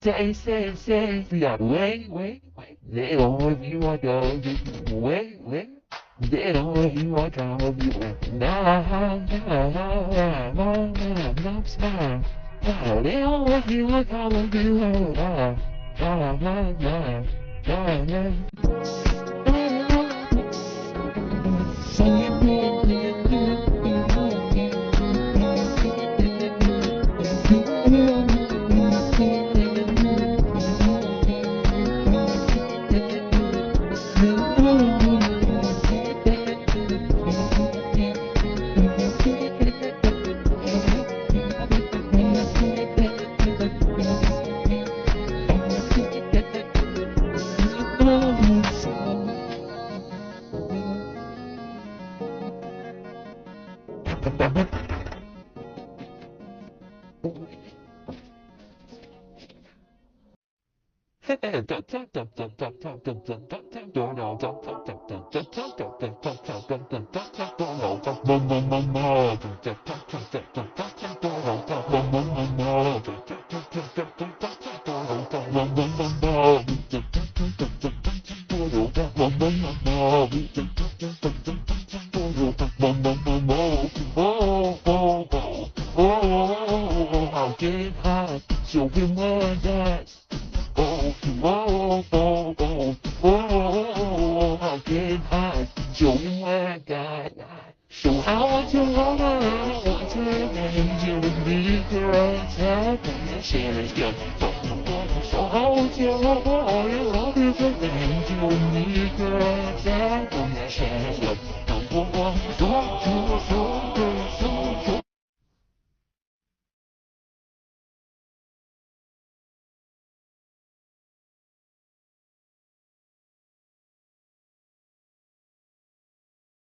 say, yeah, wait. They don't want you, I don't wait. They don't want you, I don't you. Nah, smile. They don't want you, I don't you. I'll get high, show him what that's. I'll get high, show him what I got. So how want you hold on, I want to revenge you with me, correct, and share is good. So how want you hold on, you love is revenge you with me, correct, and share is good. Don't